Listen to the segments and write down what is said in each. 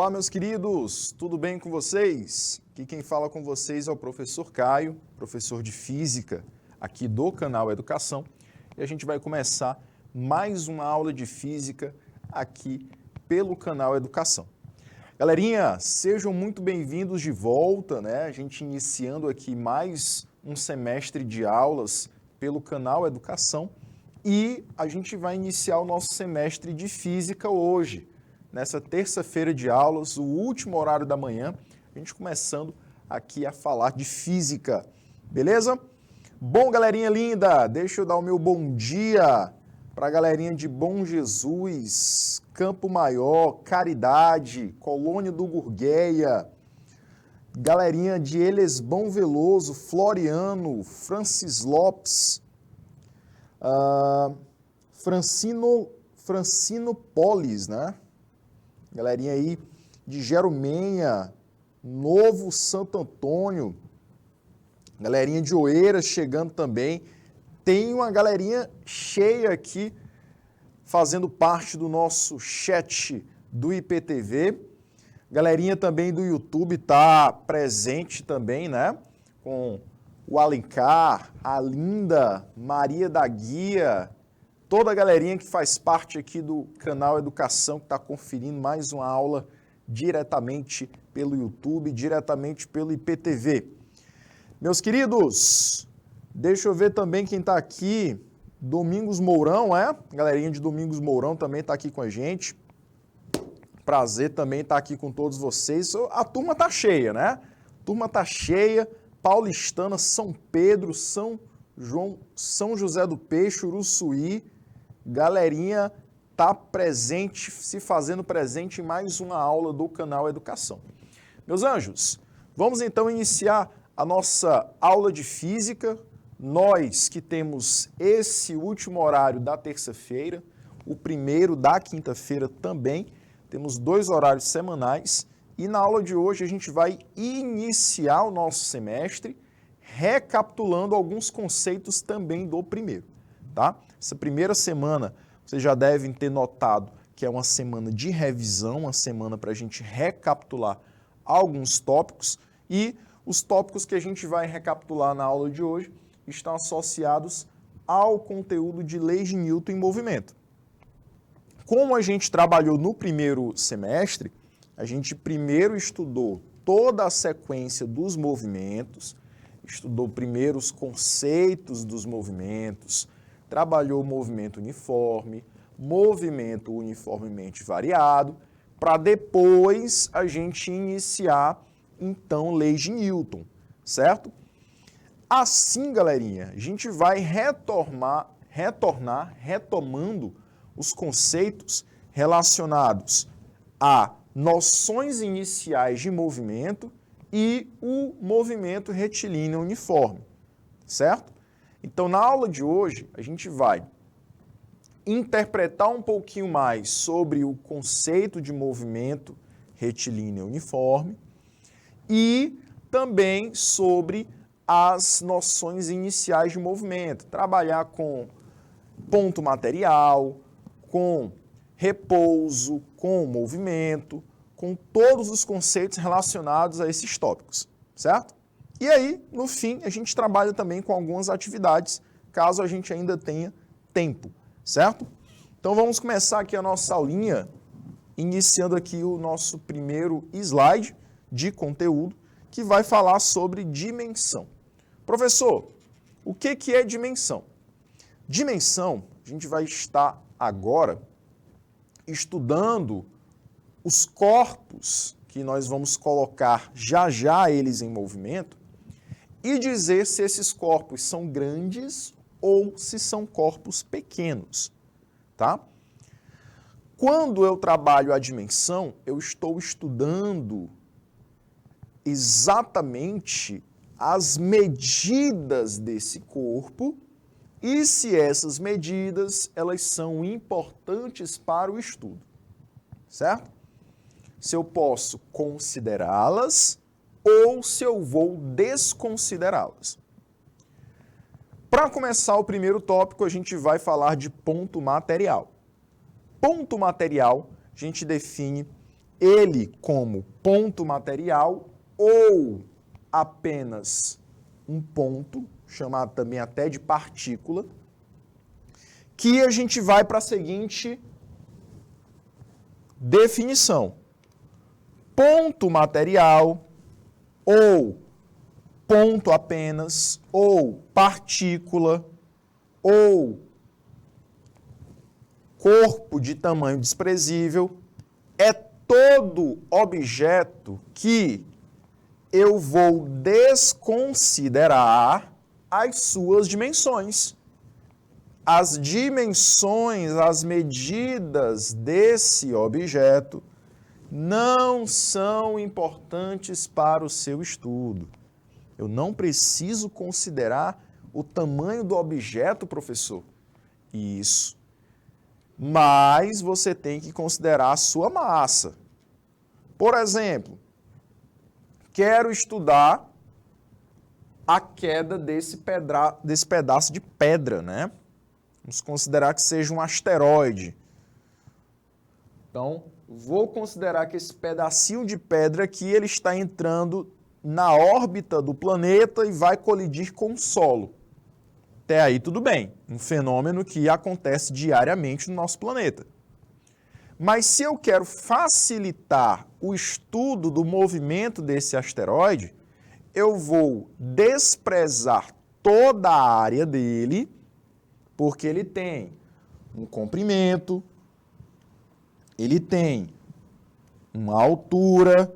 Olá, meus queridos, tudo bem com vocês? Aqui quem fala com vocês é o professor Caio, professor de Física aqui do canal Educação, e a gente vai começar mais uma aula de Física aqui pelo canal Educação. Galerinha, sejam muito bem-vindos de volta, né? A gente iniciando aqui mais um semestre de aulas pelo canal Educação e a gente vai iniciar o nosso semestre de Física hoje. Nessa terça-feira de aulas, o último horário da manhã, a gente começando aqui a falar de física, beleza? Bom, galerinha linda, deixa eu dar o meu bom dia para a galerinha de Bom Jesus, Campo Maior, Caridade, Colônia do Gurgueia, galerinha de Elesbão Veloso, Floriano, Francis Lopes, Francinópolis, né? Galerinha aí de Jerumenha, Novo Santo Antônio, galerinha de Oeiras chegando também. Tem uma galerinha cheia aqui fazendo parte do nosso chat do IPTV. Galerinha também do YouTube está presente também, né? Com o Alencar, a Linda, Maria da Guia, toda a galerinha que faz parte aqui do canal Educação, que está conferindo mais uma aula diretamente pelo YouTube, diretamente pelo IPTV. Meus queridos, deixa eu ver também quem está aqui. Domingos Mourão, galerinha de Domingos Mourão também está aqui com a gente. Prazer também estar aqui com todos vocês. A turma está cheia, né? A turma está cheia. Paulistana, São Pedro, São João, São José do Peixe, Uruçuí. Galerinha tá presente, se fazendo presente em mais uma aula do canal Educação. Meus anjos, vamos então iniciar a nossa aula de Física. Nós que temos esse último horário da terça-feira, o primeiro da quinta-feira também, temos 2 horários semanais e na aula de hoje a gente vai iniciar o nosso semestre recapitulando alguns conceitos também do primeiro, tá? Essa primeira semana, vocês já devem ter notado que é uma semana de revisão, uma semana para a gente recapitular alguns tópicos e os tópicos que a gente vai recapitular na aula de hoje estão associados ao conteúdo de leis de Newton em movimento. Como a gente trabalhou no primeiro semestre, a gente primeiro estudou toda a sequência dos movimentos, estudou primeiro os conceitos dos movimentos, trabalhou movimento uniforme, movimento uniformemente variado, para depois a gente iniciar, então, leis de Newton, certo? Assim, galerinha, a gente vai retomando os conceitos relacionados a noções iniciais de movimento e o movimento retilíneo uniforme, certo? Então, na aula de hoje, a gente vai interpretar um pouquinho mais sobre o conceito de movimento retilíneo uniforme e também sobre as noções iniciais de movimento, trabalhar com ponto material, com repouso, com movimento, com todos os conceitos relacionados a esses tópicos, certo? E aí, no fim, a gente trabalha também com algumas atividades, caso a gente ainda tenha tempo, certo? Então vamos começar aqui a nossa aulinha, iniciando aqui o nosso primeiro slide de conteúdo, que vai falar sobre dimensão. Professor, o que é dimensão? Dimensão, a gente vai estar agora estudando os corpos que nós vamos colocar já eles em movimento e dizer se esses corpos são grandes ou se são corpos pequenos, tá? Quando eu trabalho a dimensão, eu estou estudando exatamente as medidas desse corpo e se essas medidas elas são importantes para o estudo, certo? Se eu posso considerá-las ou se eu vou desconsiderá-las. Para começar o primeiro tópico, a gente vai falar de ponto material. Ponto material, a gente define ele como ponto material ou apenas um ponto, chamado também até de partícula, que a gente vai para a seguinte definição. Ponto material ou ponto apenas, ou partícula, ou corpo de tamanho desprezível, é todo objeto que eu vou desconsiderar as suas dimensões. As dimensões, as medidas desse objeto não são importantes para o seu estudo. Eu não preciso considerar o tamanho do objeto, professor. Isso. Mas você tem que considerar a sua massa. Por exemplo, quero estudar a queda desse pedaço de pedra, né? Vamos considerar que seja um asteroide. Então, vou considerar que esse pedacinho de pedra aqui, ele está entrando na órbita do planeta e vai colidir com o solo. Até aí tudo bem, um fenômeno que acontece diariamente no nosso planeta. Mas se eu quero facilitar o estudo do movimento desse asteroide, eu vou desprezar toda a área dele, porque ele tem um comprimento, ele tem uma altura,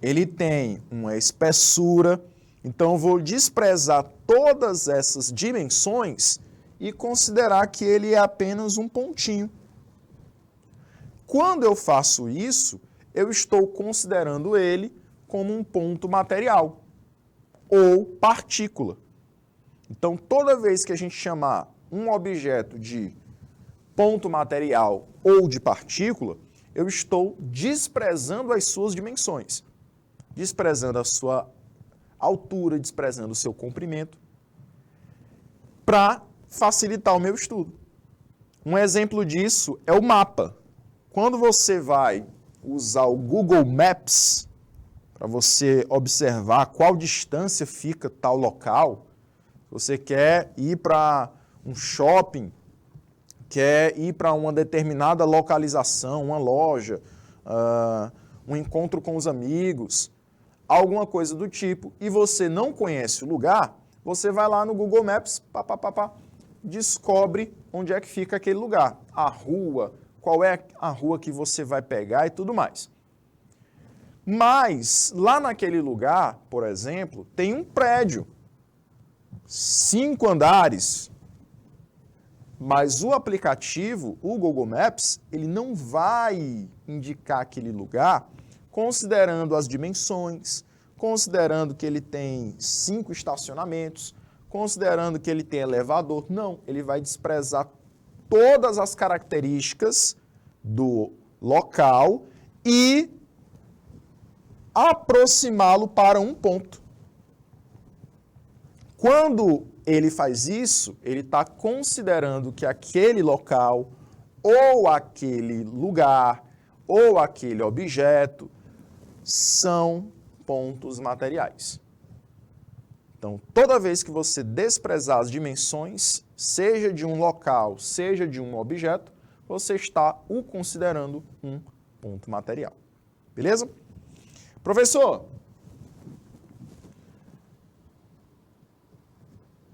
ele tem uma espessura. Então, eu vou desprezar todas essas dimensões e considerar que ele é apenas um pontinho. Quando eu faço isso, eu estou considerando ele como um ponto material ou partícula. Então, toda vez que a gente chamar um objeto de ponto material ou de partícula, eu estou desprezando as suas dimensões, desprezando a sua altura, desprezando o seu comprimento, para facilitar o meu estudo. Um exemplo disso é o mapa. Quando você vai usar o Google Maps, para você observar qual distância fica tal local, você quer ir para um shopping, quer ir para uma determinada localização, uma loja, um encontro com os amigos, alguma coisa do tipo, e você não conhece o lugar, você vai lá no Google Maps, descobre onde é que fica aquele lugar, a rua, qual é a rua que você vai pegar e tudo mais. Mas, lá naquele lugar, por exemplo, tem um prédio, 5 andares, mas o aplicativo, o Google Maps, ele não vai indicar aquele lugar considerando as dimensões, considerando que ele tem 5 estacionamentos, considerando que ele tem elevador. Não, ele vai desprezar todas as características do local e aproximá-lo para um ponto. Quando ele faz isso, ele está considerando que aquele local, ou aquele lugar, ou aquele objeto, são pontos materiais. Então, toda vez que você desprezar as dimensões, seja de um local, seja de um objeto, você está o considerando um ponto material. Beleza? Professor,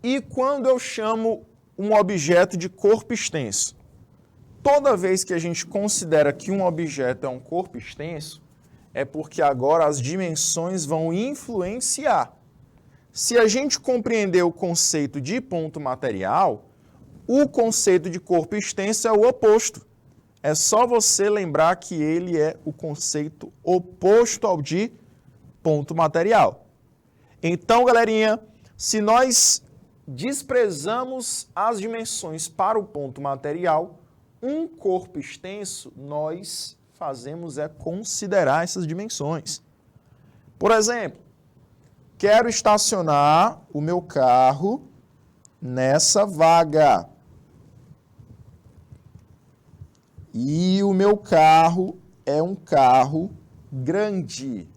e quando eu chamo um objeto de corpo extenso? Toda vez que a gente considera que um objeto é um corpo extenso, é porque agora as dimensões vão influenciar. Se a gente compreender o conceito de ponto material, o conceito de corpo extenso é o oposto. É só você lembrar que ele é o conceito oposto ao de ponto material. Então, galerinha, se nós desprezamos as dimensões para o ponto material, um corpo extenso, nós fazemos é considerar essas dimensões. Por exemplo, quero estacionar o meu carro nessa vaga. E o meu carro é um carro grande.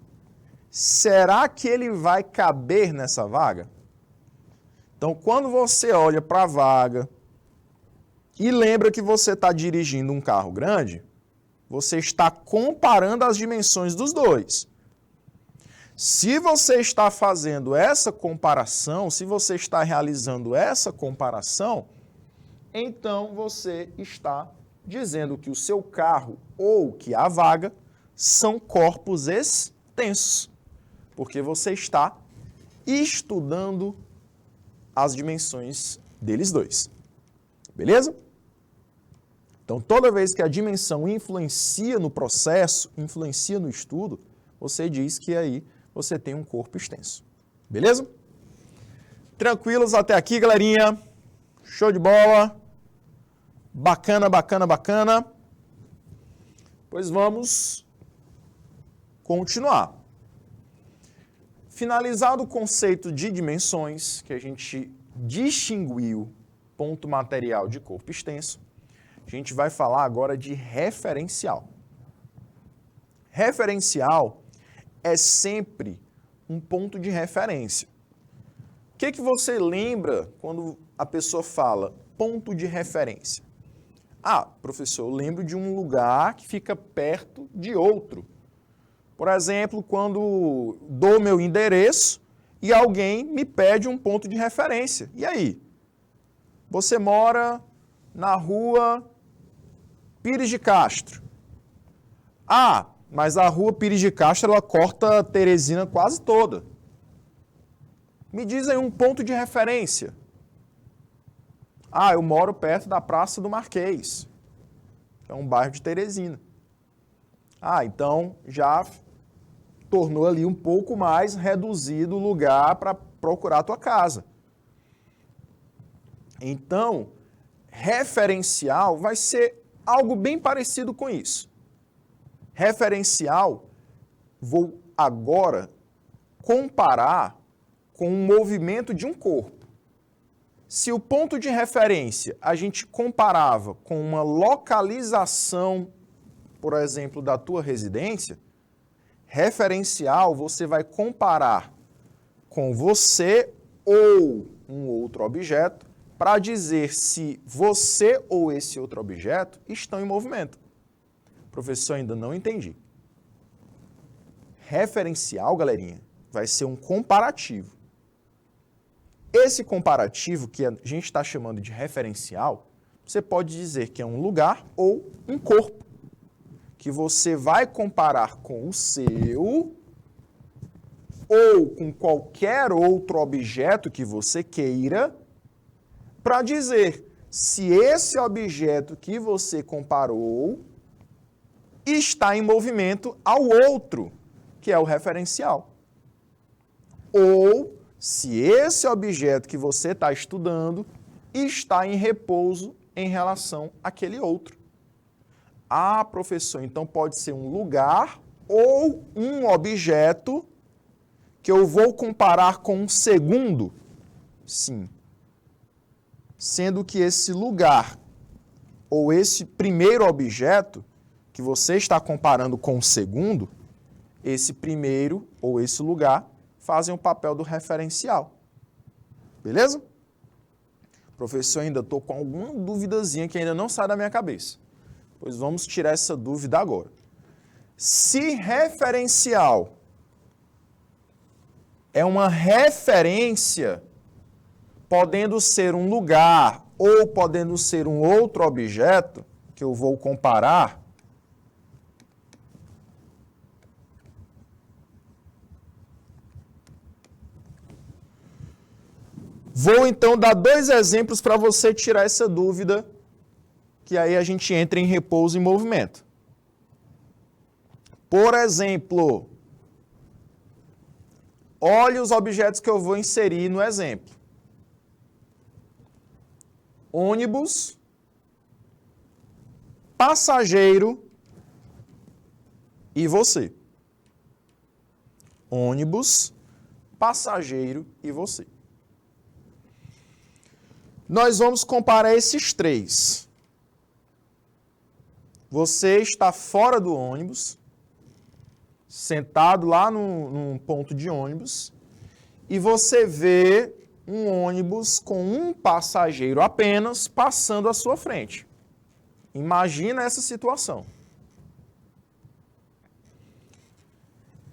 Será que ele vai caber nessa vaga? Então, quando você olha para a vaga e lembra que você está dirigindo um carro grande, você está comparando as dimensões dos dois. Se você está fazendo essa comparação, se você está realizando essa comparação, então você está dizendo que o seu carro ou que a vaga são corpos extensos, porque você está estudando as dimensões deles dois. Beleza? Então, toda vez que a dimensão influencia no processo, influencia no estudo, você diz que aí você tem um corpo extenso. Beleza? Tranquilos até aqui, galerinha? Show de bola? Bacana, bacana, bacana. Pois vamos continuar. Finalizado o conceito de dimensões, que a gente distinguiu ponto material de corpo extenso, a gente vai falar agora de referencial. Referencial é sempre um ponto de referência. O que você lembra quando a pessoa fala ponto de referência? Ah, professor, eu lembro de um lugar que fica perto de outro. Por exemplo, quando dou meu endereço e alguém me pede um ponto de referência. E aí? Você mora na rua Pires de Castro. Ah, mas a rua Pires de Castro, ela corta Teresina quase toda. Me diz aí um ponto de referência. Ah, eu moro perto da Praça do Marquês, que é um bairro de Teresina. Ah, então já tornou ali um pouco mais reduzido o lugar para procurar a tua casa. Então, referencial vai ser algo bem parecido com isso. Referencial, vou agora comparar com o movimento de um corpo. Se o ponto de referência a gente comparava com uma localização, por exemplo, da tua residência, referencial você vai comparar com você ou um outro objeto para dizer se você ou esse outro objeto estão em movimento. Professor, ainda não entendi. Referencial, galerinha, vai ser um comparativo. Esse comparativo, que a gente está chamando de referencial, você pode dizer que é um lugar ou um corpo, que você vai comparar com o seu ou com qualquer outro objeto que você queira, para dizer se esse objeto que você comparou está em movimento ao outro, que é o referencial. Ou se esse objeto que você está estudando está em repouso em relação àquele outro. Ah, professor, então pode ser um lugar ou um objeto que eu vou comparar com um segundo? Sim. Sendo que esse lugar ou esse primeiro objeto que você está comparando com o segundo, esse primeiro ou esse lugar fazem o papel do referencial. Beleza? Professor, ainda estou com alguma duvidazinha que ainda não sai da minha cabeça. Pois vamos tirar essa dúvida agora. Se referencial é uma referência, podendo ser um lugar ou podendo ser um outro objeto, que eu vou comparar, vou então dar dois exemplos para você tirar essa dúvida, que aí a gente entra em repouso e movimento. Por exemplo, olhe os objetos que eu vou inserir no exemplo. Ônibus, passageiro e você. Ônibus, passageiro e você. Nós vamos comparar esses três. Você está fora do ônibus, sentado lá num ponto de ônibus, e você vê um ônibus com um passageiro apenas passando à sua frente. Imagina essa situação.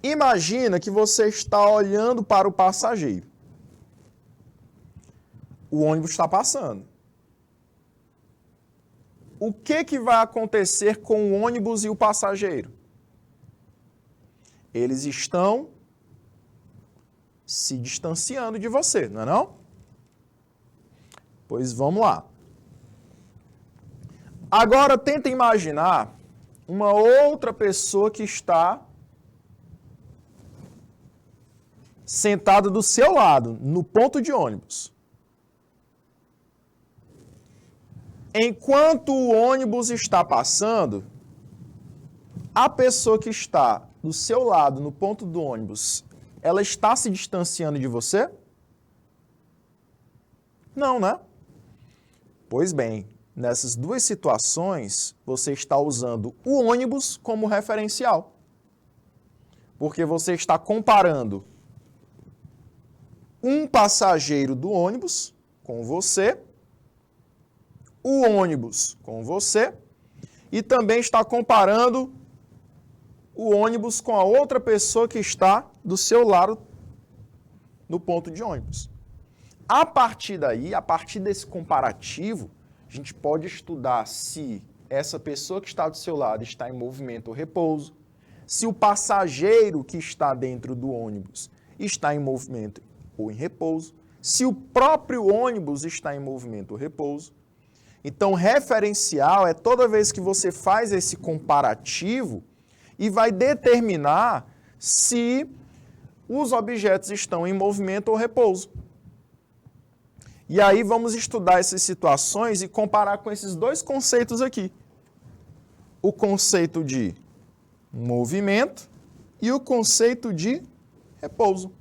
Imagina que você está olhando para o passageiro. O ônibus está passando. O que vai acontecer com o ônibus e o passageiro? Eles estão se distanciando de você, não é não? Pois vamos lá. Agora tenta imaginar uma outra pessoa que está sentada do seu lado, no ponto de ônibus. Enquanto o ônibus está passando, a pessoa que está do seu lado, no ponto do ônibus, ela está se distanciando de você? Não, né? Pois bem, nessas duas situações, você está usando o ônibus como referencial. Porque você está comparando um passageiro do ônibus com você, o ônibus com você, e também está comparando o ônibus com a outra pessoa que está do seu lado no ponto de ônibus. A partir daí, a partir desse comparativo, a gente pode estudar se essa pessoa que está do seu lado está em movimento ou repouso, se o passageiro que está dentro do ônibus está em movimento ou em repouso, se o próprio ônibus está em movimento ou repouso. Então, referencial é toda vez que você faz esse comparativo e vai determinar se os objetos estão em movimento ou repouso. E aí vamos estudar essas situações e comparar com esses dois conceitos aqui. O conceito de movimento e o conceito de repouso.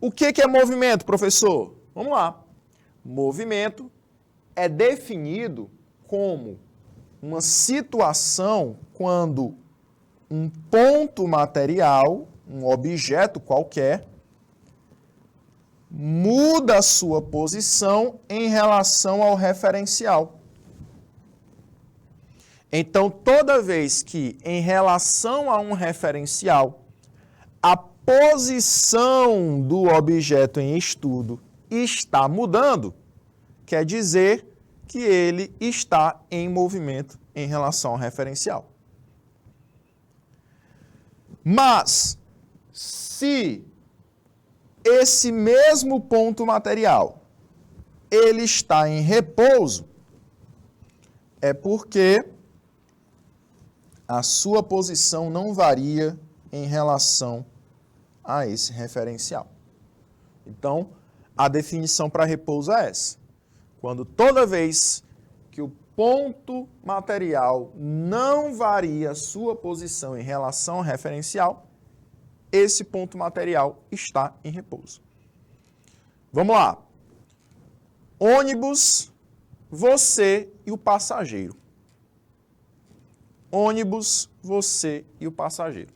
O que é movimento, professor? Vamos lá. Movimento é definido como uma situação quando um ponto material, um objeto qualquer, muda a sua posição em relação ao referencial. Então, toda vez que, em relação a um referencial, a posição do objeto em estudo está mudando, quer dizer que ele está em movimento em relação ao referencial. Mas, se esse mesmo ponto material ele está em repouso, é porque a sua posição não varia em relação a esse referencial. Então, a definição para repouso é essa. Quando toda vez que o ponto material não varia a sua posição em relação ao referencial, esse ponto material está em repouso. Vamos lá. Ônibus, você e o passageiro. Ônibus, você e o passageiro.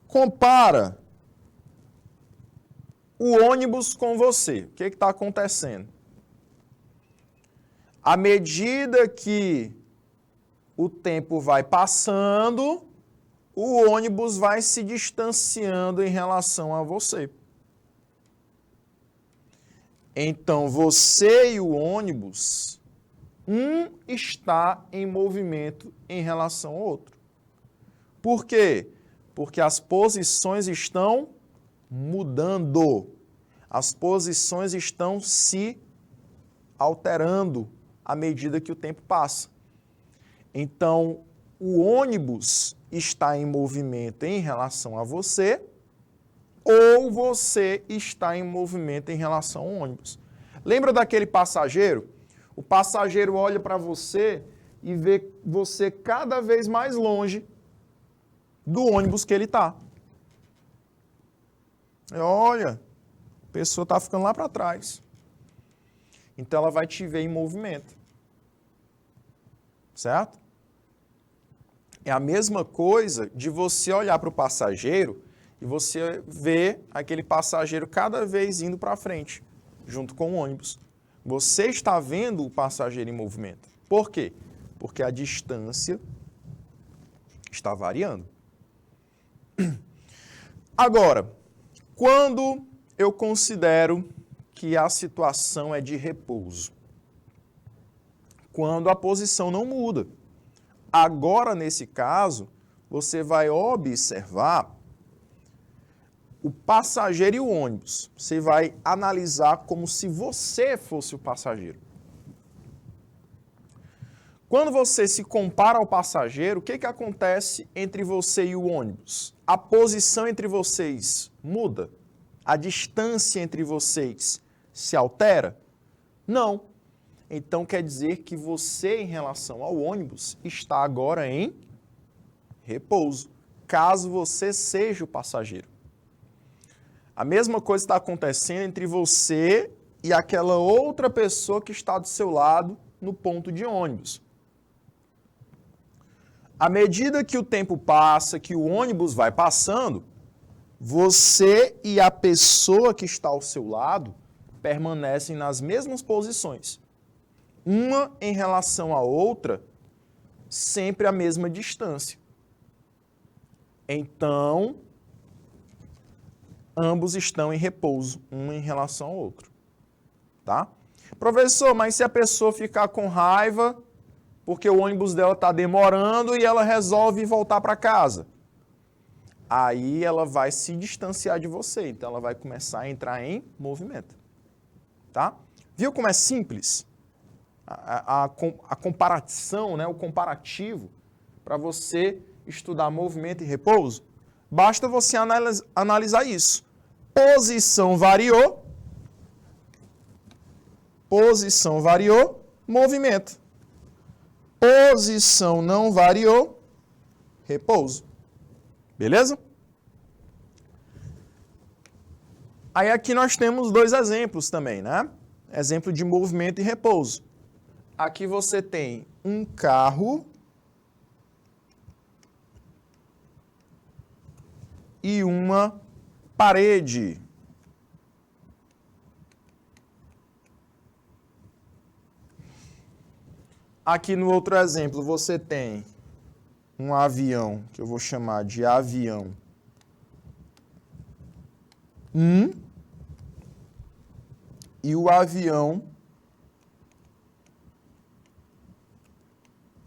Compara o ônibus com você. O que está acontecendo? À medida que o tempo vai passando, o ônibus vai se distanciando em relação a você. Então, você e o ônibus, um está em movimento em relação ao outro. Por quê? Porque as posições estão mudando. As posições estão se alterando à medida que o tempo passa. Então, o ônibus está em movimento em relação a você, ou você está em movimento em relação ao ônibus. Lembra daquele passageiro? O passageiro olha para você e vê você cada vez mais longe do ônibus que ele está. Olha, a pessoa está ficando lá para trás. Então ela vai te ver em movimento. Certo? É a mesma coisa de você olhar para o passageiro e você ver aquele passageiro cada vez indo para frente, junto com o ônibus. Você está vendo o passageiro em movimento. Por quê? Porque a distância está variando. Agora, quando eu considero que a situação é de repouso? Quando a posição não muda. Agora, nesse caso, você vai observar o passageiro e o ônibus. Você vai analisar como se você fosse o passageiro. Quando você se compara ao passageiro, o que acontece entre você e o ônibus? A posição entre vocês muda? A distância entre vocês se altera? Não. Então quer dizer que você, em relação ao ônibus, está agora em repouso, caso você seja o passageiro. A mesma coisa está acontecendo entre você e aquela outra pessoa que está do seu lado no ponto de ônibus. À medida que o tempo passa, que o ônibus vai passando, você e a pessoa que está ao seu lado permanecem nas mesmas posições. Uma em relação à outra, sempre a mesma distância. Então, ambos estão em repouso, um em relação ao outro. Tá? Professor, mas se a pessoa ficar com raiva porque o ônibus dela está demorando e ela resolve voltar para casa, aí ela vai se distanciar de você, então ela vai começar a entrar em movimento. Tá? Viu como é simples? A comparação, né, o comparativo, para você estudar movimento e repouso, basta você analisar isso. Posição variou, movimento. Posição não variou, repouso. Beleza? Aí aqui nós temos dois exemplos também, né? Exemplo de movimento e repouso. Aqui você tem um carro e uma parede. Aqui no outro exemplo você tem um avião, que eu vou chamar de avião 1, e o avião,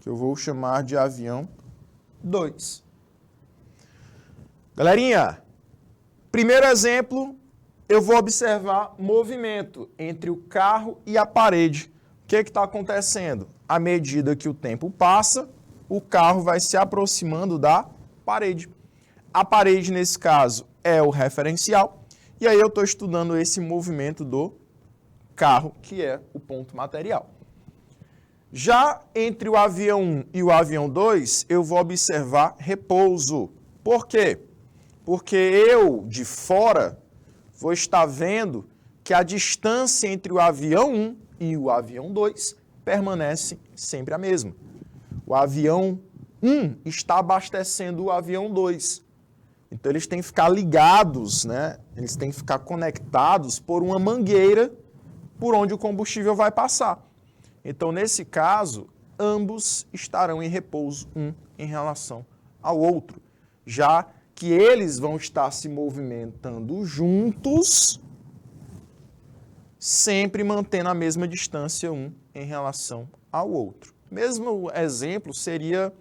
que eu vou chamar de avião 2. Galerinha, primeiro exemplo, eu vou observar movimento entre o carro e a parede. O que está acontecendo? À medida que o tempo passa, o carro vai se aproximando da parede. A parede, nesse caso, é o referencial. E aí eu estou estudando esse movimento do carro, que é o ponto material. Já entre o avião 1 e o avião 2, eu vou observar repouso. Por quê? Porque eu, de fora, vou estar vendo que a distância entre o avião 1 e o avião 2 permanece sempre a mesma. O avião 1 está abastecendo o avião 2. Então, eles têm que ficar ligados, né? Eles têm que ficar conectados por uma mangueira por onde o combustível vai passar. Então, nesse caso, ambos estarão em repouso, um em relação ao outro, já que eles vão estar se movimentando juntos, sempre mantendo a mesma distância um em relação ao outro. Mesmo exemplo seria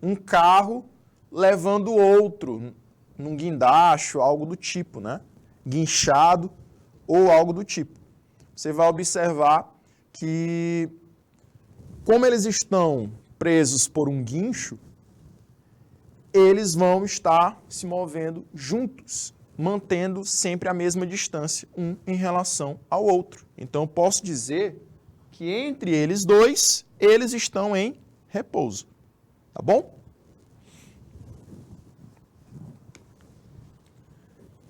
um carro levando outro num guindaste, algo do tipo, né? Guinchado ou algo do tipo. Você vai observar que, como eles estão presos por um guincho, eles vão estar se movendo juntos, mantendo sempre a mesma distância, um em relação ao outro. Então, eu posso dizer que entre eles dois, eles estão em repouso. Tá bom?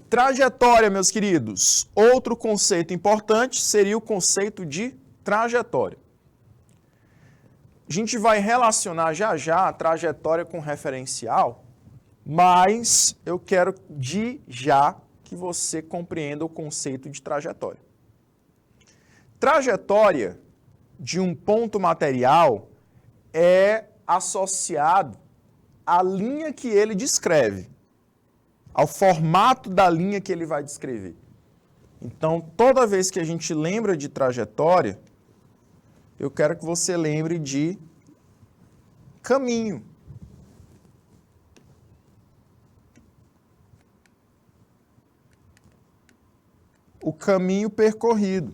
Trajetória, meus queridos. Outro conceito importante seria o conceito de trajetória. A gente vai relacionar já já a trajetória com referencial, mas eu quero de já que você compreenda o conceito de trajetória. Trajetória de um ponto material é associado à linha que ele descreve, ao formato da linha que ele vai descrever. Então, toda vez que a gente lembra de trajetória, eu quero que você lembre de caminho. O caminho percorrido.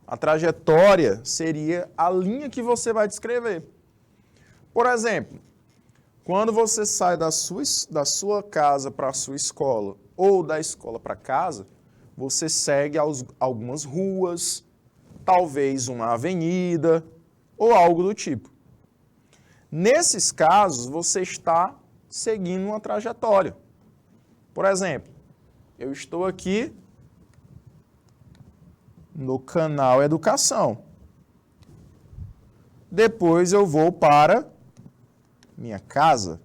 A trajetória seria a linha que você vai descrever. Por exemplo, quando você sai da sua casa para a sua escola ou da escola para casa, você segue algumas ruas, talvez uma avenida ou algo do tipo. Nesses casos, você está seguindo uma trajetória. Por exemplo, eu estou aqui no canal Educação. Depois eu vou para minha casa.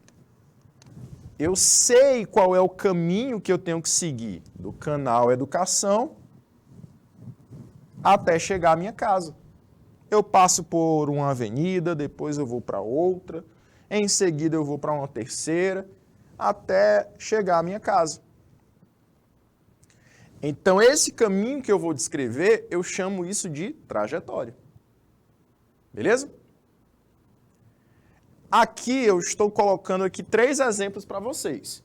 Eu sei qual é o caminho que eu tenho que seguir do canal Educação até chegar à minha casa. Eu passo por uma avenida, depois eu vou para outra, em seguida eu vou para uma terceira, até chegar à minha casa. Então, esse caminho que eu vou descrever, eu chamo isso de trajetória. Beleza? Aqui eu estou colocando aqui 3 exemplos para vocês.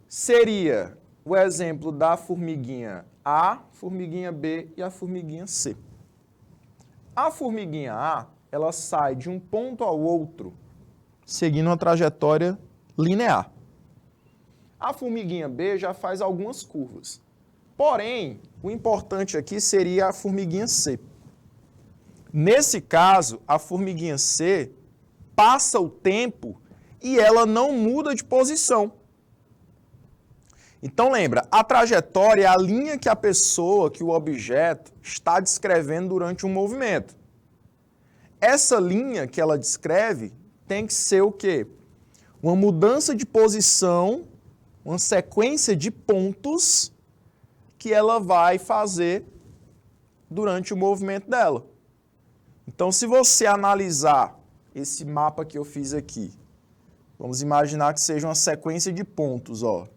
Seria o exemplo da formiguinha A, formiguinha B e a formiguinha C. A formiguinha A, ela sai de um ponto ao outro, seguindo uma trajetória linear. A formiguinha B já faz algumas curvas. Porém, o importante aqui seria a formiguinha C. Nesse caso, a formiguinha C passa o tempo e ela não muda de posição. Então lembra, a trajetória é a linha que a pessoa, que o objeto, está descrevendo durante um movimento. Essa linha que ela descreve tem que ser o quê? Uma mudança de posição, uma sequência de pontos que ela vai fazer durante o movimento dela. Então, se você analisar esse mapa que eu fiz aqui, vamos imaginar que seja uma sequência de pontos, ó.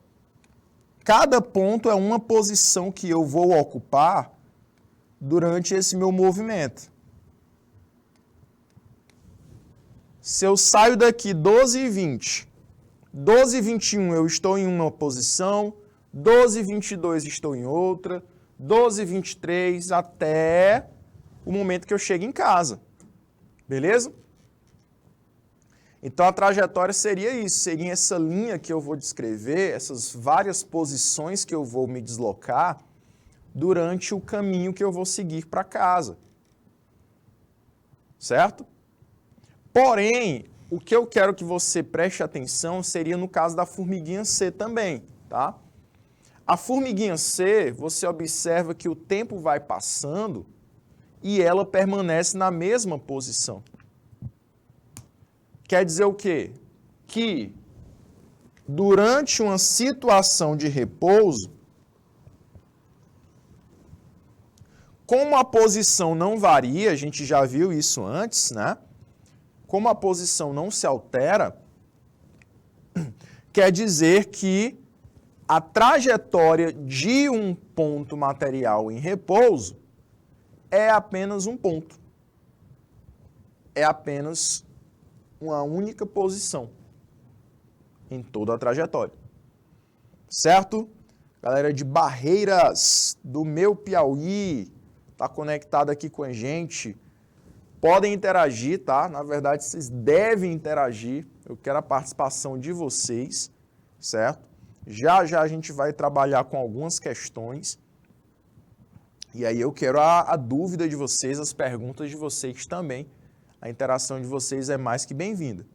Cada ponto é uma posição que eu vou ocupar durante esse meu movimento. Se eu saio daqui 12h20, 12h21 eu estou em uma posição, 12h22 estou em outra, 12h23 até o momento que eu chego em casa. Beleza? Então a trajetória seria isso, seria essa linha que eu vou descrever, essas várias posições que eu vou me deslocar durante o caminho que eu vou seguir para casa. Certo? Porém, o que eu quero que você preste atenção seria no caso da formiguinha C também, tá? A formiguinha C, você observa que o tempo vai passando e ela permanece na mesma posição. Quer dizer o quê? Que durante uma situação de repouso, como a posição não varia, a gente já viu isso antes, né? Como a posição não se altera, quer dizer que a trajetória de um ponto material em repouso é apenas um ponto. É apenas uma única posição em toda a trajetória. Certo? Galera de Barreiras, do meu Piauí, está conectado aqui com a gente. Podem interagir, tá? Na verdade, vocês devem interagir. Eu quero a participação de vocês, certo? Já já a gente vai trabalhar com algumas questões. E aí eu quero a dúvida de vocês, as perguntas de vocês também. A interação de vocês é mais que bem-vinda.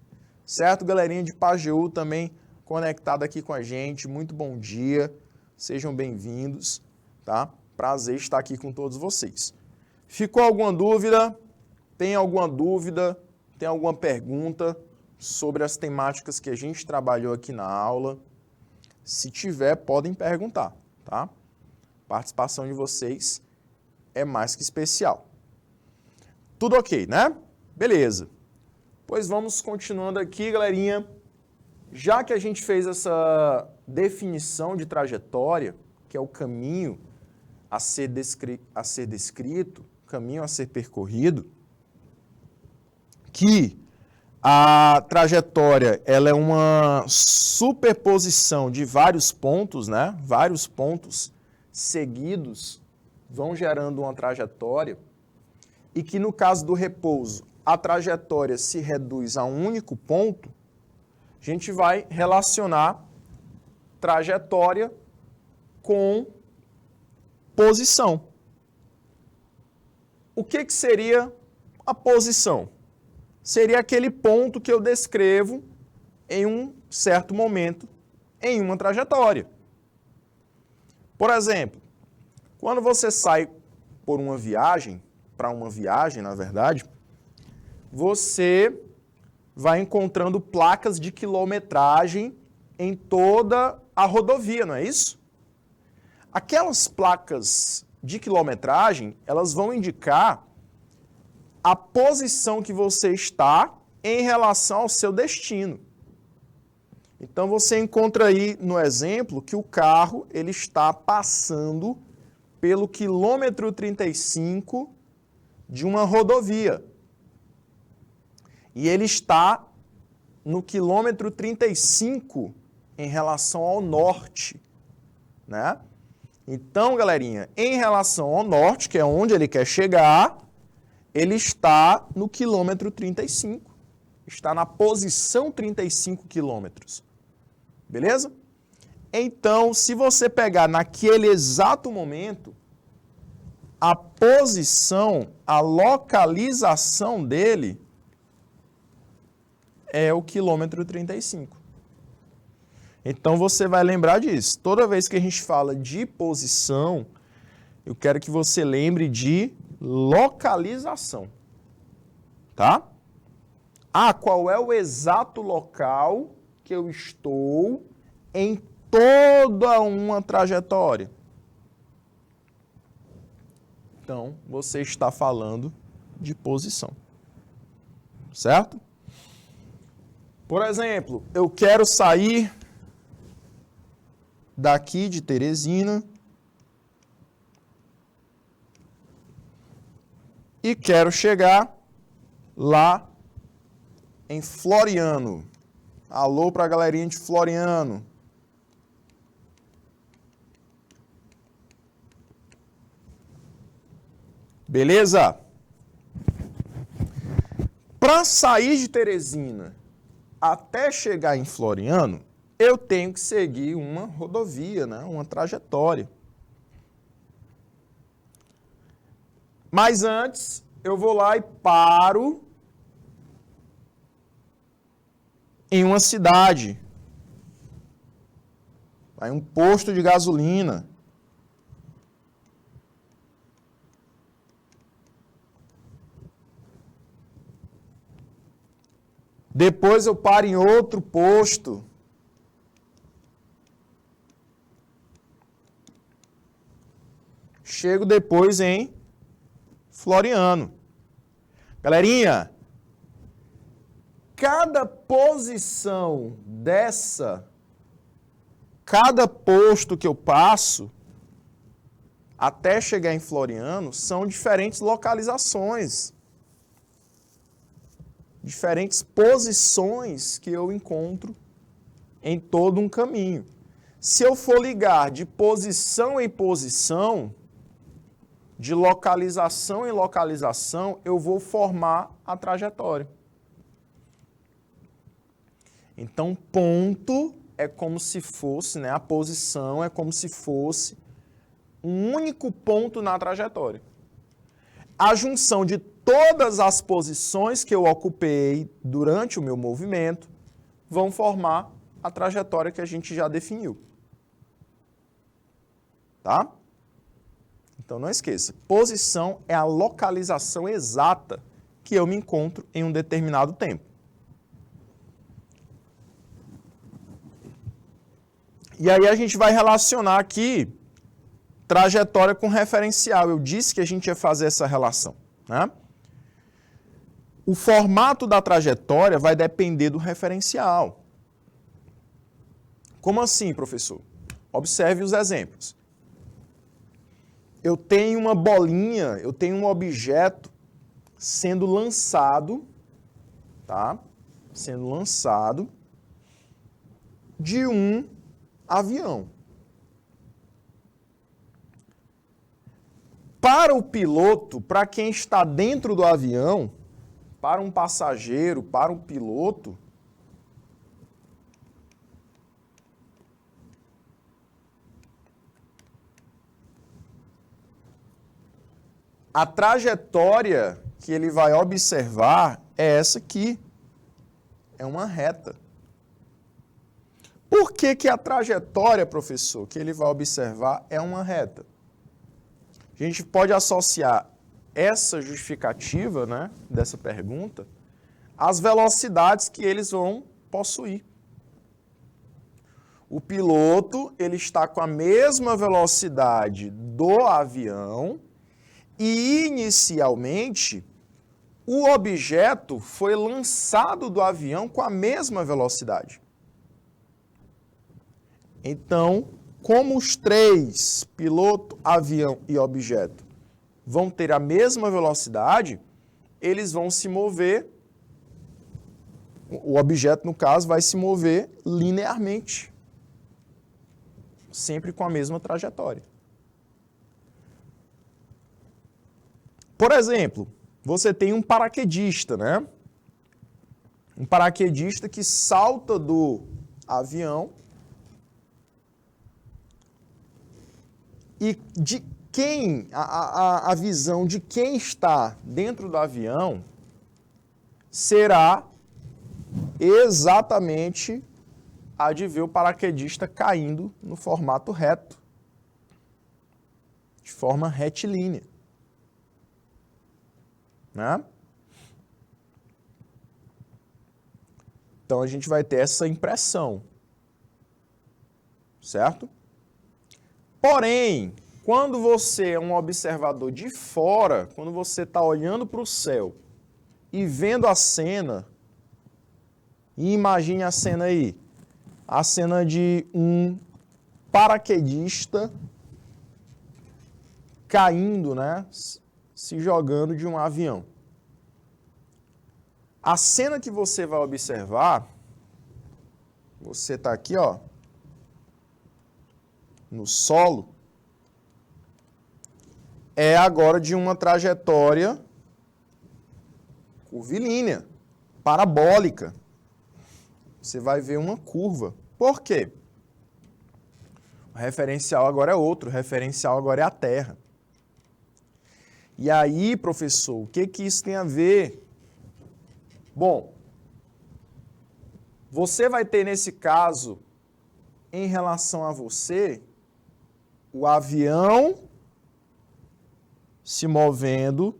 Certo, galerinha de Pajeú também conectada aqui com a gente. Muito bom dia. Sejam bem-vindos, tá? Prazer estar aqui com todos vocês. Ficou alguma dúvida? Tem alguma dúvida? Tem alguma pergunta sobre as temáticas que a gente trabalhou aqui na aula? Se tiver, podem perguntar, tá? A participação de vocês é mais que especial. Tudo ok, né? Beleza. Pois vamos continuando aqui, galerinha. Já que a gente fez essa definição de trajetória, que é o caminho a ser descrito, caminho a ser percorrido, que a trajetória ela é uma superposição de vários pontos, né? Vários pontos seguidos vão gerando uma trajetória e que no caso do repouso a trajetória se reduz a um único ponto, a gente vai relacionar trajetória com posição. O que seria a posição? Seria aquele ponto que eu descrevo em um certo momento em uma trajetória. Por exemplo, quando você sai por uma viagem, para uma viagem, na verdade, você vai encontrando placas de quilometragem em toda a rodovia, não é isso? Aquelas placas de quilometragem, elas vão indicar a posição que você está em relação ao seu destino. Então você encontra aí no exemplo que o carro ele está passando pelo quilômetro 35 de uma rodovia. E ele está no quilômetro 35 em relação ao norte, né? Então, galerinha, em relação ao norte, que é onde ele quer chegar, ele está no quilômetro 35. Está na posição 35 quilômetros. Beleza? Então, se você pegar naquele exato momento, a posição, a localização dele é o quilômetro 35. Então, você vai lembrar disso. Toda vez que a gente fala de posição, eu quero que você lembre de localização. Tá? Qual é o exato local que eu estou em toda uma trajetória? Então, você está falando de posição. Certo? Por exemplo, eu quero sair daqui de Teresina e quero chegar lá em Floriano. Alô para a galerinha de Floriano. Beleza? Para sair de Teresina até chegar em Floriano, eu tenho que seguir uma rodovia, né? Uma trajetória. Mas antes, eu vou lá e paro em uma cidade. Vai um posto de gasolina. Depois eu paro em outro posto. Chego depois em Floriano. Galerinha, cada posição dessa, cada posto que eu passo até chegar em Floriano são diferentes localizações. Diferentes posições que eu encontro em todo um caminho. Se eu for ligar de posição em posição, de localização em localização, eu vou formar a trajetória. Então, ponto é como se fosse, né, a posição é como se fosse um único ponto na trajetória. A junção de todas as posições que eu ocupei durante o meu movimento vão formar a trajetória que a gente já definiu. Tá? Então não esqueça, posição é a localização exata que eu me encontro em um determinado tempo. E aí a gente vai relacionar aqui trajetória com referencial. Eu disse que a gente ia fazer essa relação, né? O formato da trajetória vai depender do referencial. Como assim, professor? Observe os exemplos. Eu tenho uma bolinha, eu tenho um objeto sendo lançado, tá? Sendo lançado de um avião. Para o piloto, para quem está dentro do avião, para um passageiro, para um piloto, a trajetória que ele vai observar é essa aqui. É uma reta. Por que que a trajetória, professor, que ele vai observar é uma reta? A gente pode associar essa justificativa, né, dessa pergunta às velocidades que eles vão possuir. O piloto, ele está com a mesma velocidade do avião e, inicialmente, o objeto foi lançado do avião com a mesma velocidade. Então, como os três, piloto, avião e objeto, vão ter a mesma velocidade, eles vão se mover, o objeto, no caso, vai se mover linearmente, sempre com a mesma trajetória. Por exemplo, você tem um paraquedista, né? Um paraquedista que salta do avião e de quem, a visão de quem está dentro do avião será exatamente a de ver o paraquedista caindo no formato reto, de forma retilínea. Né? Então a gente vai ter essa impressão, certo? Porém, quando você é um observador de fora, quando você está olhando para o céu e vendo a cena, e imagine a cena aí, a cena de um paraquedista caindo, né, se jogando de um avião. A cena que você vai observar, você está aqui, ó, no solo, é agora de uma trajetória curvilínea, parabólica. Você vai ver uma curva. Por quê? O referencial agora é outro, o referencial agora é a Terra. E aí, professor, o que que isso tem a ver? Bom, você vai ter nesse caso, em relação a você, o avião se movendo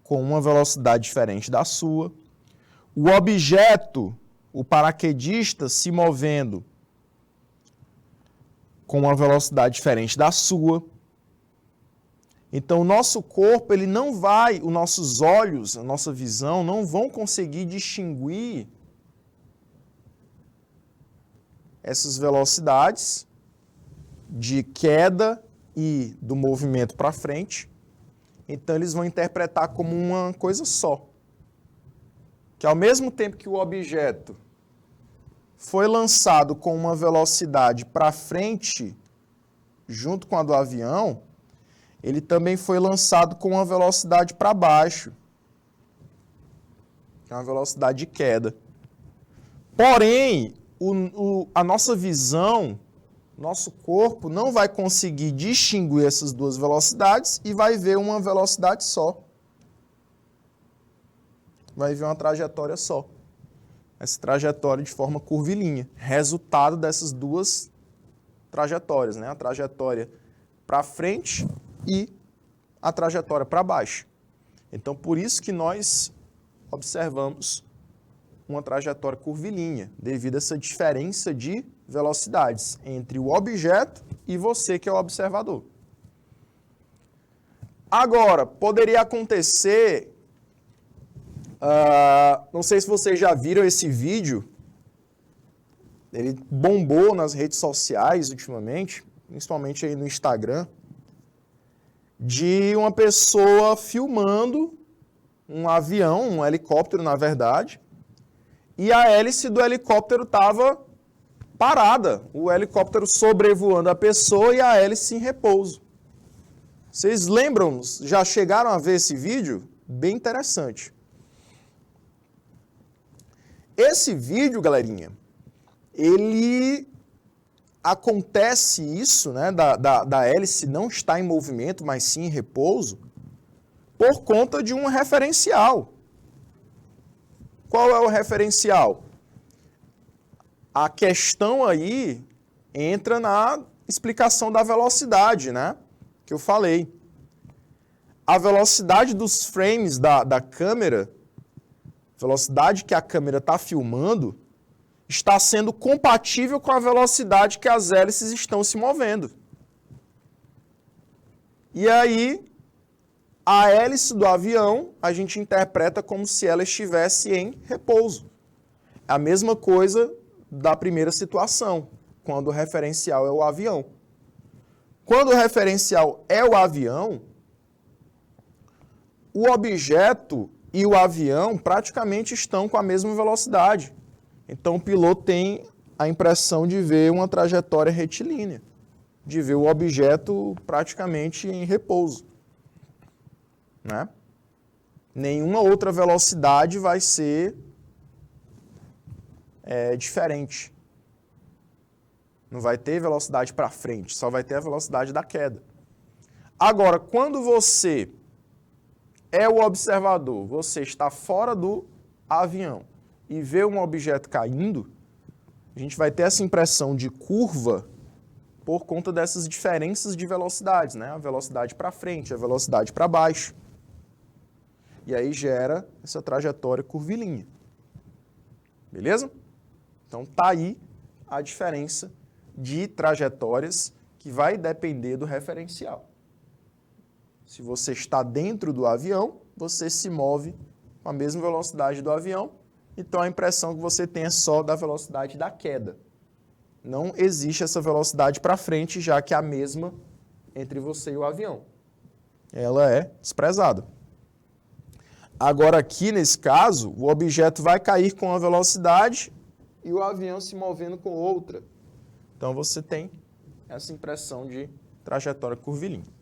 com uma velocidade diferente da sua, o objeto, o paraquedista, se movendo com uma velocidade diferente da sua. Então, o nosso corpo, ele não vai, os nossos olhos, a nossa visão, não vão conseguir distinguir essas velocidades de queda e do movimento para frente. Então, eles vão interpretar como uma coisa só. Que ao mesmo tempo que o objeto foi lançado com uma velocidade para frente, junto com a do avião, ele também foi lançado com uma velocidade para baixo, que é uma velocidade de queda. Porém, a nossa visão, nosso corpo não vai conseguir distinguir essas duas velocidades e vai ver uma velocidade só. Vai ver uma trajetória só. Essa trajetória de forma curvilínea. Resultado dessas duas trajetórias, né? A trajetória para frente e a trajetória para baixo. Então, por isso que nós observamos uma trajetória curvilínea, devido a essa diferença de velocidades entre o objeto e você, que é o observador. Agora, poderia acontecer, não sei se vocês já viram esse vídeo, ele bombou nas redes sociais ultimamente, principalmente aí no Instagram, de uma pessoa filmando um avião, um helicóptero, na verdade, e a hélice do helicóptero estava parada, o helicóptero sobrevoando a pessoa e a hélice em repouso. Vocês lembram, já chegaram a ver esse vídeo? Bem interessante. Esse vídeo, galerinha, ele acontece isso, né, da hélice não estar em movimento, mas sim em repouso, por conta de um referencial. Qual é o referencial? A questão aí entra na explicação da velocidade, né? Que eu falei. A velocidade dos frames da câmera, velocidade que a câmera está filmando, está sendo compatível com a velocidade que as hélices estão se movendo. E aí, a hélice do avião, a gente interpreta como se ela estivesse em repouso. É a mesma coisa da primeira situação, quando o referencial é o avião. Quando o referencial é o avião, o objeto e o avião praticamente estão com a mesma velocidade. Então o piloto tem a impressão de ver uma trajetória retilínea, de ver o objeto praticamente em repouso, né? Nenhuma outra velocidade vai ser diferente. Não vai ter velocidade para frente, só vai ter a velocidade da queda. Agora, quando você é o observador, você está fora do avião e vê um objeto caindo, a gente vai ter essa impressão de curva por conta dessas diferenças de velocidades, né? A velocidade para frente, a velocidade para baixo. E aí gera essa trajetória curvilínea. Beleza? Então tá aí a diferença de trajetórias que vai depender do referencial. Se você está dentro do avião, você se move com a mesma velocidade do avião, então a impressão que você tem é só da velocidade da queda. Não existe essa velocidade para frente, já que é a mesma entre você e o avião. Ela é desprezada. Agora aqui, nesse caso, o objeto vai cair com uma velocidade e o avião se movendo com outra. Então você tem essa impressão de trajetória curvilínea.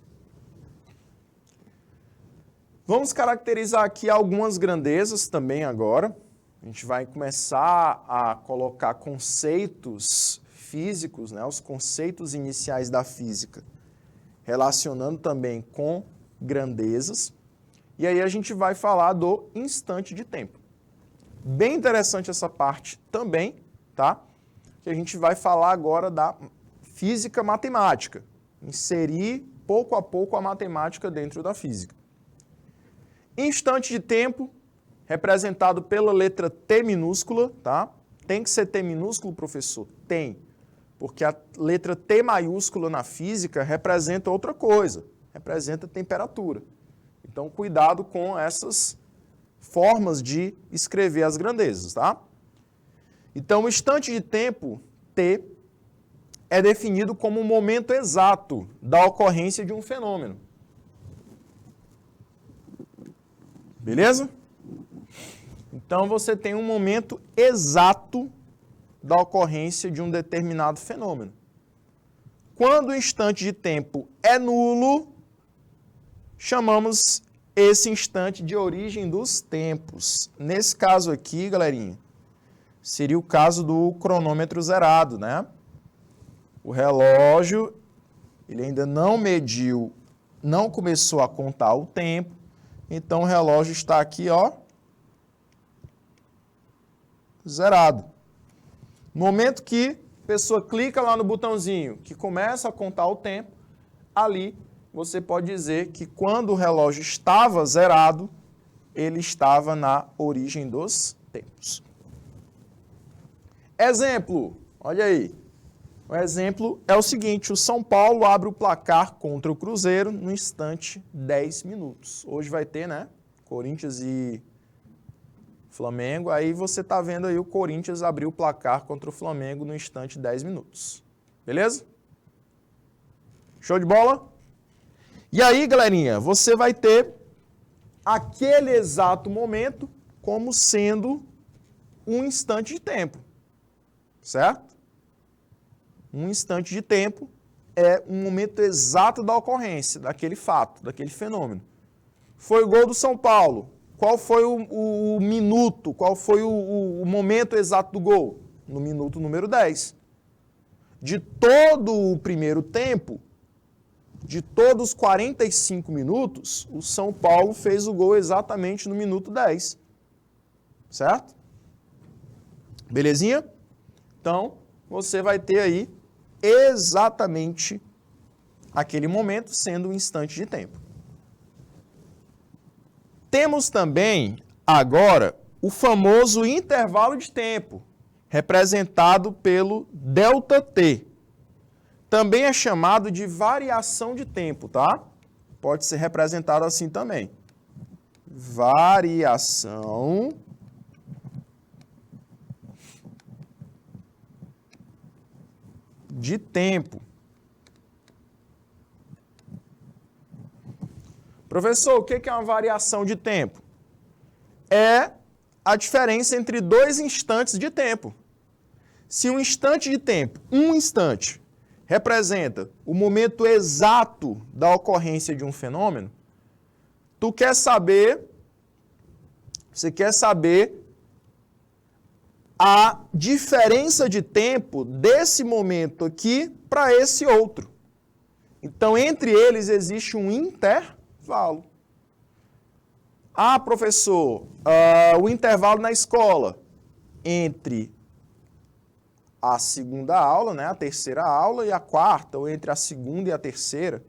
Vamos caracterizar aqui algumas grandezas também agora. A gente vai começar a colocar conceitos físicos, né, os conceitos iniciais da física, relacionando também com grandezas. E aí a gente vai falar do instante de tempo. Bem interessante essa parte também, tá? Que a gente vai falar agora da física matemática. Inserir pouco a pouco a matemática dentro da física. Instante de tempo, representado pela letra T minúscula, tá? Tem que ser T minúsculo, professor? Tem. Porque a letra T maiúscula na física representa outra coisa. Representa temperatura. Então, cuidado com essas formas de escrever as grandezas, tá? Então, o instante de tempo, T, é definido como o momento exato da ocorrência de um fenômeno. Beleza? Então, você tem um momento exato da ocorrência de um determinado fenômeno. Quando o instante de tempo é nulo, chamamos esse instante de origem dos tempos. Nesse caso aqui, galerinha, seria o caso do cronômetro zerado, né? O relógio, ele ainda não mediu, não começou a contar o tempo, então o relógio está aqui, ó, zerado. No momento que a pessoa clica lá no botãozinho que começa a contar o tempo, ali você pode dizer que quando o relógio estava zerado, ele estava na origem dos tempos. Exemplo, olha aí. O exemplo é o seguinte, o São Paulo abre o placar contra o Cruzeiro no instante 10 minutos. Hoje vai ter, né, Corinthians e Flamengo, aí você tá vendo aí o Corinthians abrir o placar contra o Flamengo no instante 10 minutos. Beleza? Show de bola? E aí, galerinha, você vai ter aquele exato momento como sendo um instante de tempo, certo? Um instante de tempo é um momento exato da ocorrência, daquele fato, daquele fenômeno. Foi o gol do São Paulo. Qual foi o minuto, qual foi o momento exato do gol? No minuto número 10. De todo o primeiro tempo, de todos os 45 minutos, o São Paulo fez o gol exatamente no minuto 10. Certo? Belezinha? Então, você vai ter aí exatamente aquele momento sendo um instante de tempo. Temos também, agora, o famoso intervalo de tempo, representado pelo ΔT. Também é chamado de variação de tempo, tá? Pode ser representado assim também. Variação de tempo. Professor, o que é uma variação de tempo? É a diferença entre dois instantes de tempo. Se um instante de tempo, um instante, representa o momento exato da ocorrência de um fenômeno, você quer saber a diferença de tempo desse momento aqui para esse outro. Então, entre eles existe um intervalo. Ah, professor, o intervalo na escola entre a segunda aula, né, a terceira aula e a quarta, ou entre a segunda e a terceira.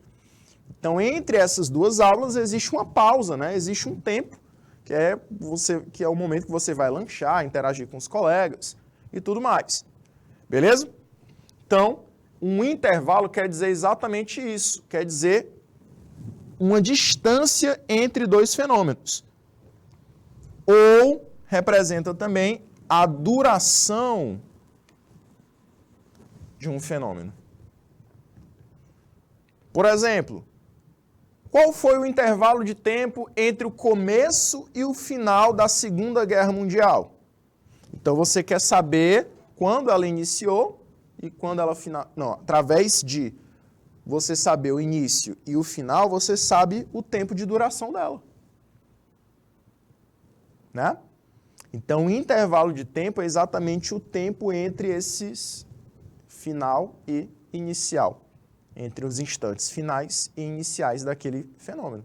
Então, entre essas duas aulas existe uma pausa, né? Existe um tempo, que é o momento que você vai lanchar, interagir com os colegas e tudo mais. Beleza? Então, um intervalo quer dizer exatamente isso, quer dizer uma distância entre dois fenômenos. Ou representa também a duração de um fenômeno. Por exemplo, qual foi o intervalo de tempo entre o começo e o final da Segunda Guerra Mundial? Então você quer saber quando ela iniciou e quando ela final. Não, através de você saber o início e o final, você sabe o tempo de duração dela. Né? Então, o intervalo de tempo é exatamente o tempo entre esses final e inicial, entre os instantes finais e iniciais daquele fenômeno.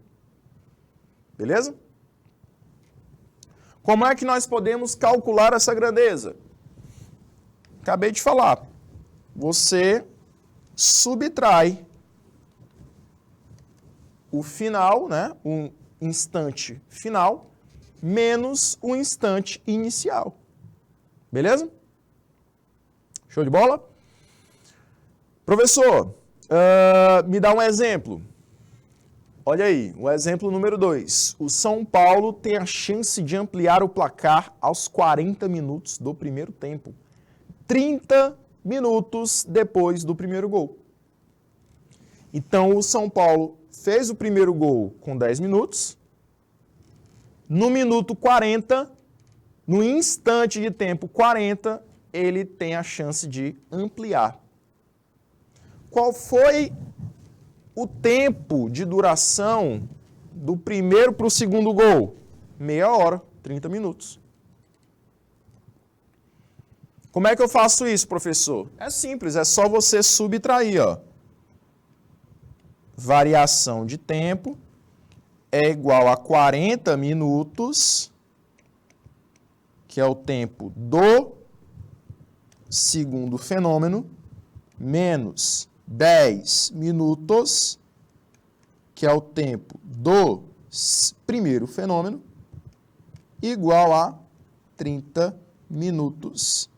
Beleza? Como é que nós podemos calcular essa grandeza? Acabei de falar. Você subtrai o final, né, um instante final, menos o instante inicial. Beleza? Show de bola? Professor, me dá um exemplo. Olha aí, o exemplo número 2. O São Paulo tem a chance de ampliar o placar aos 40 minutos do primeiro tempo. 30 minutos depois do primeiro gol. Então, o São Paulo fez o primeiro gol com 10 minutos. No minuto 40, no instante de tempo 40, ele tem a chance de ampliar. Qual foi o tempo de duração do primeiro para o segundo gol? Meia hora, 30 minutos. Como é que eu faço isso, professor? É simples, é só você subtrair, ó. Variação de tempo é igual a 40 minutos, que é o tempo do segundo fenômeno, menos 10 minutos, que é o tempo do primeiro fenômeno, igual a 30 minutos,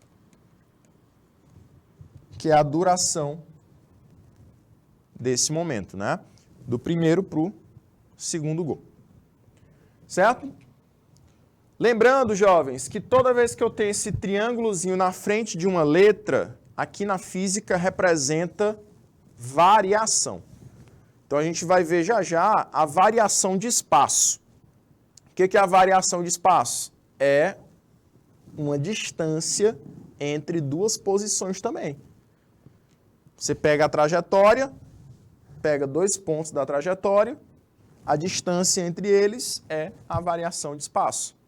que é a duração desse momento, né? Do primeiro para o segundo gol. Certo? Lembrando, jovens, que toda vez que eu tenho esse triângulozinho na frente de uma letra, aqui na física representa variação. Então a gente vai ver já já a variação de espaço. O que é a variação de espaço? É uma distância entre duas posições também. Você pega a trajetória, pega 2 pontos da trajetória, a distância entre eles é a variação de espaço.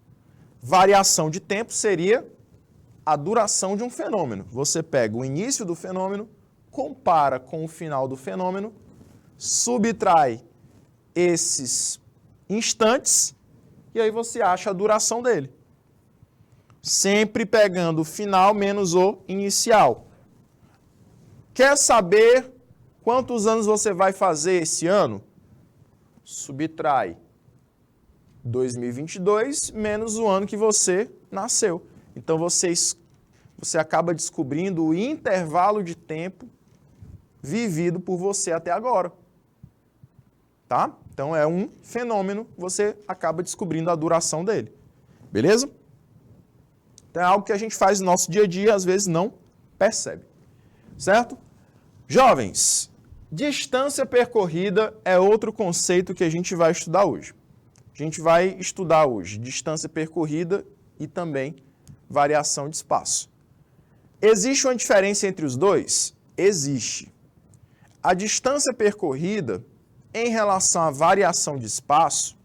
Variação de tempo seria a duração de um fenômeno. Você pega o início do fenômeno, compara com o final do fenômeno, subtrai esses instantes e aí você acha a duração dele. Sempre pegando o final menos o inicial. Quer saber quantos anos você vai fazer esse ano? Subtrai 2022 menos o ano que você nasceu. Então você acaba descobrindo o intervalo de tempo vivido por você até agora. Tá? Então é um fenômeno, você acaba descobrindo a duração dele. Beleza? Então é algo que a gente faz no nosso dia a dia, às vezes não percebe. Certo? Jovens, distância percorrida é outro conceito que a gente vai estudar hoje. A gente vai estudar hoje distância percorrida e também variação de espaço. Existe uma diferença entre os dois? Existe. A distância percorrida, em relação à variação de espaço,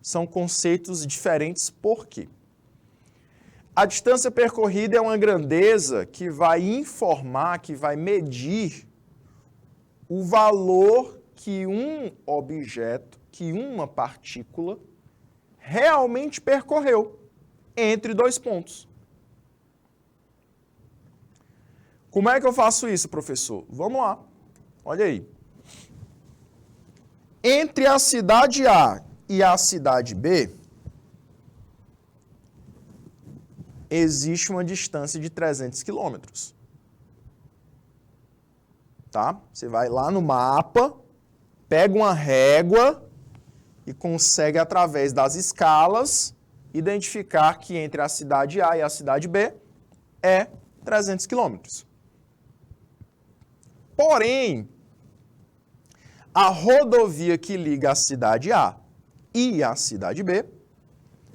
são conceitos diferentes. Por quê? A distância percorrida é uma grandeza que vai informar, que vai medir o valor que um objeto, que uma partícula, realmente percorreu entre 2 pontos. Como é que eu faço isso, professor? Vamos lá. Olha aí. Entre a cidade A e a cidade B, existe uma distância de 300 quilômetros. Tá? Você vai lá no mapa, pega uma régua e consegue, através das escalas, identificar que entre a cidade A e a cidade B é 300 quilômetros. Porém, a rodovia que liga a cidade A e a cidade B,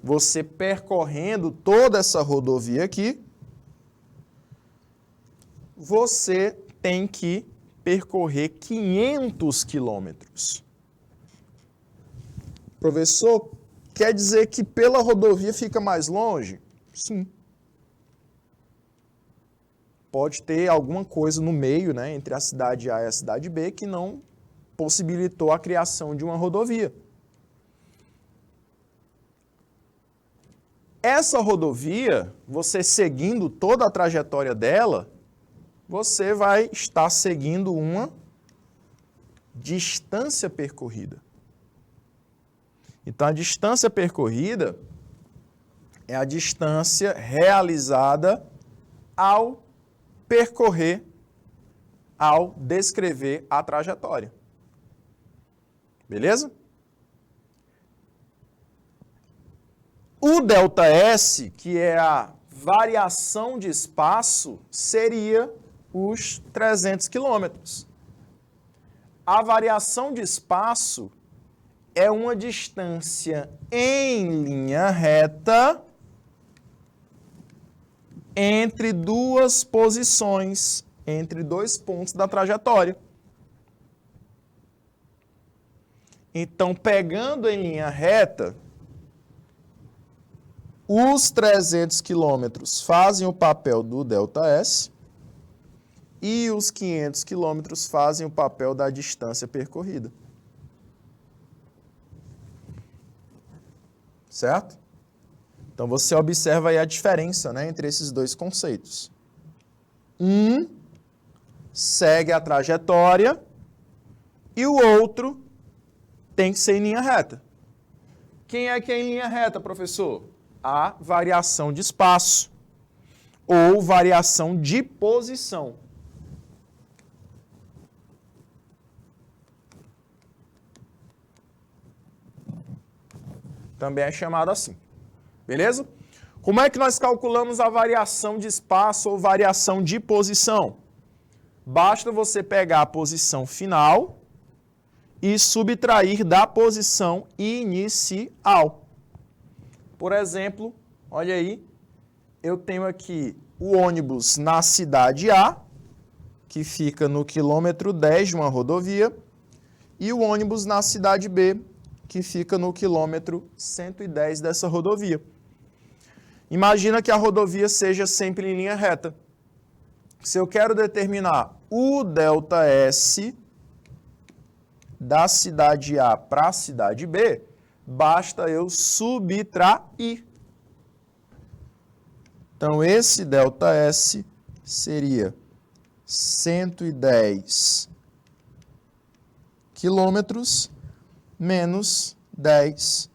você percorrendo toda essa rodovia aqui, você tem que percorrer 500 quilômetros. Professor, quer dizer que pela rodovia fica mais longe? Sim. Pode ter alguma coisa no meio, né, entre a cidade A e a cidade B que não possibilitou a criação de uma rodovia. Essa rodovia, você seguindo toda a trajetória dela, você vai estar seguindo uma distância percorrida. Então, a distância percorrida é a distância realizada ao percorrer, ao descrever a trajetória. Beleza? O ΔS, que é a variação de espaço, seria os 300 quilômetros. A variação de espaço é uma distância em linha reta entre duas posições, entre 2 pontos da trajetória. Então, pegando em linha reta, os 300 quilômetros fazem o papel do ΔS e os 500 quilômetros fazem o papel da distância percorrida. Certo? Então, você observa aí a diferença, né, entre esses dois conceitos. Um segue a trajetória e o outro tem que ser em linha reta. Quem é que é em linha reta, professor? a variação de espaço ou variação de posição. Também é chamado assim. Beleza? Como é que nós calculamos a variação de espaço ou variação de posição? Basta você pegar a posição final e subtrair da posição inicial. Por exemplo, olha aí, eu tenho aqui o ônibus na cidade A, que fica no quilômetro 10 de uma rodovia, e o ônibus na cidade B, que fica no quilômetro 110 dessa rodovia. Imagina que a rodovia seja sempre em linha reta. Se eu quero determinar o ΔS da cidade A para a cidade B, basta eu subtrair. Então, esse ΔS seria 110 quilômetros menos 10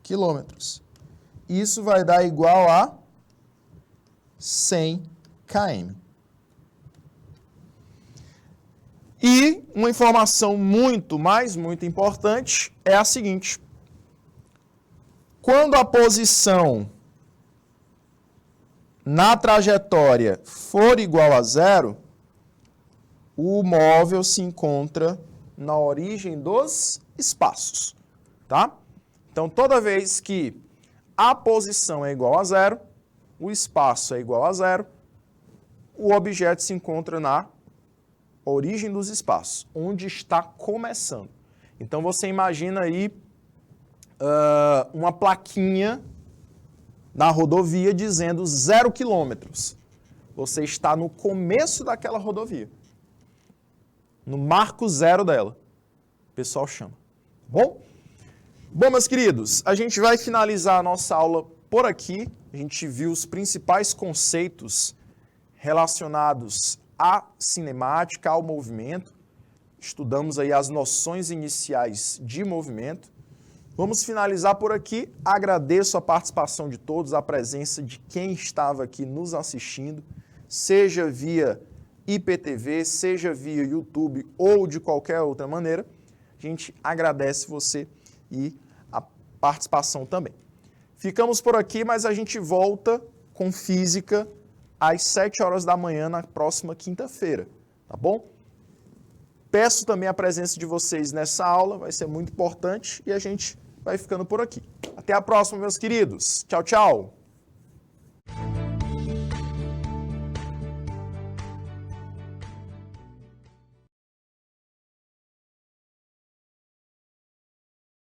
quilômetros. Isso vai dar igual a 100 km. E uma informação muito importante é a seguinte. Quando a posição na trajetória for igual a zero, o móvel se encontra na origem dos espaços, tá? Então, toda vez que a posição é igual a zero, o espaço é igual a zero, o objeto se encontra na origem dos espaços, onde está começando. Então, você imagina aí uma plaquinha na rodovia dizendo 0 quilômetros. Você está no começo daquela rodovia. No marco zero dela. O pessoal chama. Bom, meus queridos, a gente vai finalizar a nossa aula por aqui. A gente viu os principais conceitos relacionados à cinemática, ao movimento. Estudamos aí as noções iniciais de movimento. Vamos finalizar por aqui. Agradeço a participação de todos, a presença de quem estava aqui nos assistindo, seja via IPTV, seja via YouTube ou de qualquer outra maneira. A gente agradece você e a participação também. Ficamos por aqui, mas a gente volta com física às 7 horas da manhã na próxima quinta-feira, tá bom? Peço também a presença de vocês nessa aula, vai ser muito importante e a gente vai ficando por aqui. Até a próxima, meus queridos. Tchau, tchau!